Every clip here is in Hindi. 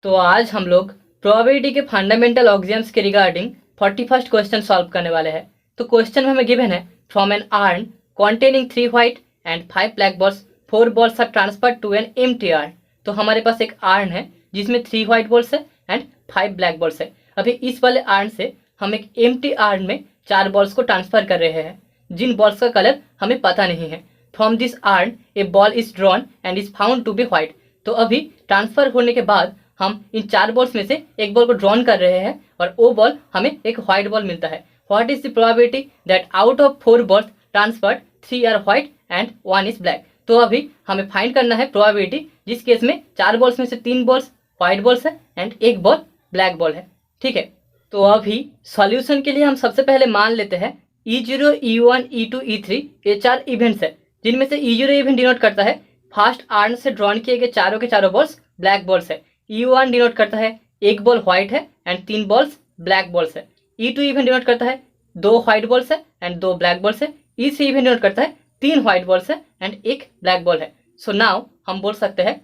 तो आज हम लोग प्रोबेबिलिटी के फंडामेंटल ऑक्सियम्स के रिगार्डिंग 41st क्वेश्चन सॉल्व करने वाले हैं। तो क्वेश्चन में हमें गिवन है from an urn containing 3 white and 5 black balls 4 balls are transferred to an empty urn. तो हमारे पास एक आर्न है जिसमें 3 व्हाइट बॉल्स है एंड 5 ब्लैक बॉल्स है। अभी इस वाले आर्न से हम एक एम्प्टी आर्न में 4 बॉल्स को ट्रांसफर कर रहे हैं जिन बॉल्स का कलर हमें पता नहीं है। From this urn a ball is drawn and is found to be white. तो अभी ट्रांसफर होने के बाद हम इन 4 बॉल्स में से एक बॉल को ड्रॉन कर रहे हैं और वो बॉल हमें एक व्हाइट बॉल मिलता है। What is the probability that out of 4 balls transferred 3 are white and 1 is black. तो अभी हमें फाइंड करना है प्रोबेबिलिटी जिस केस में 4 बॉल्स में से 3 बॉल्स व्हाइट बॉल्स है एंड एक बॉल ब्लैक बॉल है। ठीक है, तो अभी सॉल्यूशन के लिए हम सबसे पहले मान लेते हैं E0, E1, E2, E3 ये 4 इवेंट्स है जिनमें से E0 इवेंट डिनोट करता है फर्स्ट आर्न से ड्रॉन किए गए चारों के चारों बॉल्स ब्लैक बॉल्स है। E1 डिनोट करता है एक बॉल व्हाइट है एंड 3 बॉल्स ब्लैक बॉल्स है। E2 इवेंट डिनोट करता है 2 व्हाइट बॉल्स है एंड 2 ब्लैक बॉल्स है। E3 इवेंट डिनोट करता है 3 व्हाइट बॉल्स है एंड एक ब्लैक बॉल है। सो नाउ हम बोल सकते हैं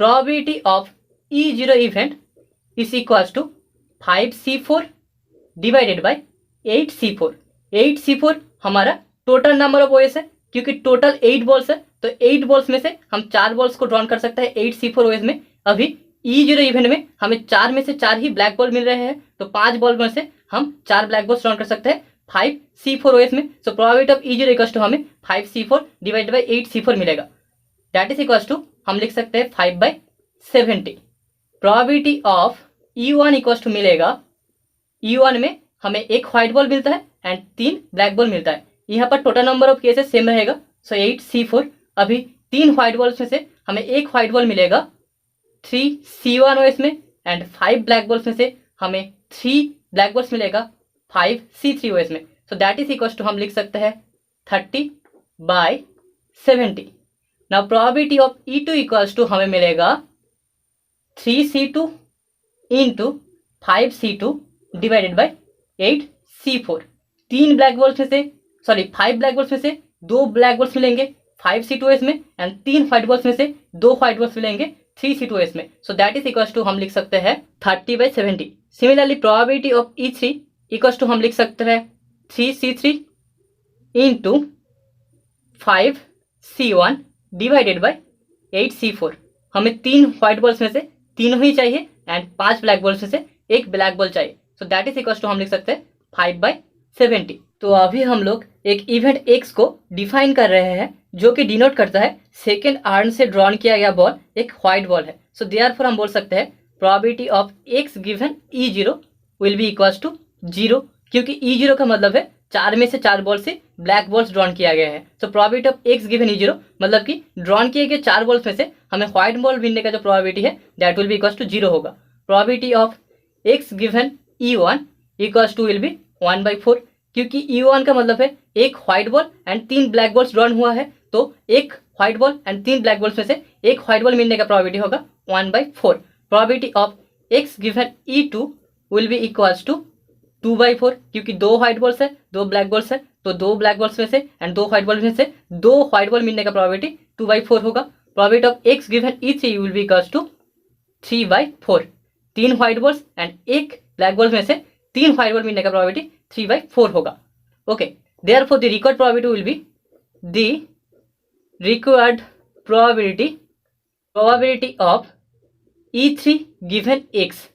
probability of E0 event is equals to 5C4 divided by 8C4। 8C4 हमारा टोटल नंबर ऑफ ओएस है क्योंकि टोटल 8 बॉल्स है तो 8 बॉल्स में से हम 4 बॉल्स को ड्रॉन कर सकते हैं 8C4 ओएस में। अभी E0 इवेंट में हमें 4 में से 4 ही ब्लैक बॉल मिल रहे हैं तो 5 बॉल में से हम 4 ब्लैक बॉल्स ड्रॉन कर सकते हैं 5C4 ओएस में। So probability of E0 equals to हमें 5C4 डिवाइडेड बाई 8C4 मिलेगा। दैट इज इक्वल्स टू हम लिख सकते हैं 5/70। Probability of E1 equals to मिलेगा E1 में हमें एक व्हाइट बॉल मिलता है एंड 3 ब्लैक बॉल मिलता है। यहाँ पर total number of cases same रहेगा सो 8C4। अभी 3 व्हाइट बॉल्स में से हमें एक व्हाइट बॉल मिलेगा 3C1 ओएस में एंड 5 ब्लैक बॉल्स में से हमें 3 ब्लैक बॉल्स मिलेगा 5C3 ओएस में। So that is equals to हम लिख सकते हैं 30/70। Now probability of E2 equals to हमें मिलेगा 3C2 into 5C2 divided by 8C4। 5 black balls में से 2 ब्लैक बॉल्स मिलेंगे 5C2 में एंड 3 व्हाइट बॉल्स में से 2 व्हाइट बॉल्स मिलेंगे 3C2 में। So that is equals to हम लिख सकते हैं 30/70। Similarly probability of E3 equals to हम लिख सकते हैं 3C3 into 5C1 divided by 8C4। हमें 3 व्हाइट बॉल्स में से तीनों ही चाहिए एंड 5 ब्लैक बॉल्स में से एक ब्लैक बॉल चाहिए। So that is equals to हम लिख सकते हैं 5/70। तो अभी हम लोग एक इवेंट एक्स को डिफाइन कर रहे हैं जो कि डिनोट करता है सेकेंड आर्न से ड्रॉन किया गया बॉल एक व्हाइट बॉल है। सो देयरफॉर हम बोल सकते हैं probability of X given E0 will be equals to 0 क्योंकि E0 का मतलब है 4 में से 4 बॉल से ब्लैक बॉल्स ड्रॉन किया गया है। सो probability of X given E0 मतलब कि ड्रॉन किए गए 4 बॉल्स में से हमें व्हाइट बॉल मिलने का जो प्रोबेबिलिटी है that will be equals to 0 होगा। Probability of X given E1 equals to will be 1/4 क्योंकि E1 का मतलब है एक white ball and 3 black balls drawn हुआ है तो एक white ball and 3 black balls में से एक व्हाइट बॉल मिलने का प्रोबेबिलिटी होगा 1/4। Probability of X given E2 will be equals to 2/4 क्योंकि 2 व्हाइट बॉल्स है 2 ब्लैक बॉल्स है तो 2 ब्लैक बॉल्स में से एंड 2 व्हाइट बॉल्स में से 2 व्हाइट बॉल मिलने का प्रोबेबिलिटी 2/4 होगा। Probability of X given E3 will be equals to 3/4। 3 white balls and एक ब्लैक बॉल्स में से 3 व्हाइट बॉल मिलने का प्रोबेबिलिटी 3/4 होगा। Okay, therefore the required probability will be the required probability of E3 given x.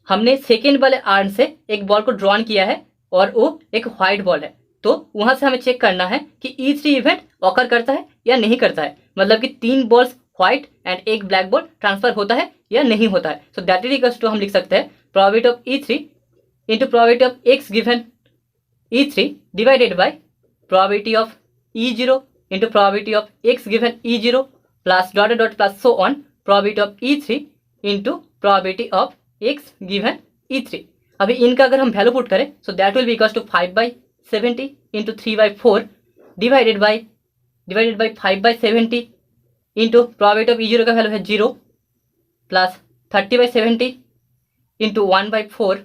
हमने सेकेंड वाले आर्न से एक बॉल को ड्रॉन किया है और वो एक व्हाइट बॉल है तो वहां से हमें चेक करना है कि E3 इवेंट ऑकर करता है या नहीं करता है, मतलब कि 3 बॉल्स व्हाइट एंड एक ब्लैक बॉल ट्रांसफर होता है या नहीं होता है। So that is equals to हम लिख सकते हैं probability of E3 into probability of X given E3 divided by probability of E0 into probability of X given E0 plus dot dot plus so on probability of E3 into probability of X given E3। अभी इनका अगर हम वैल्यू पुट करें so that will be equals to 5/70 into 3/4 divided by 5/70 into probability of E0 का वैल्यू है 0 plus 30/70 into 1/4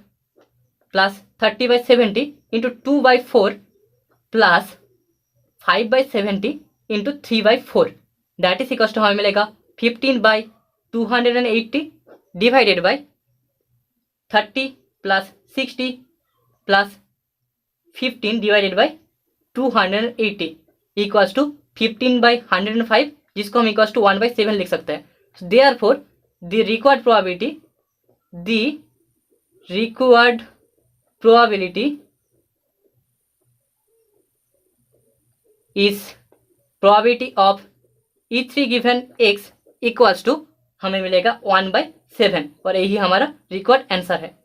plus 30/70 into 2/4 plus 5/70 into 3/4 that is equals to हमें मिलेगा 15/280 divided by 30 plus 60 plus 15 divided by 280 equals to 15/105, जिसको हम इक्वल्स टू 1/7 लिख सकते हैं। Therefore the required probability is probability of E3 given x equals to हमें मिलेगा 1/7 और यही हमारा रिक्वायर्ड आंसर है।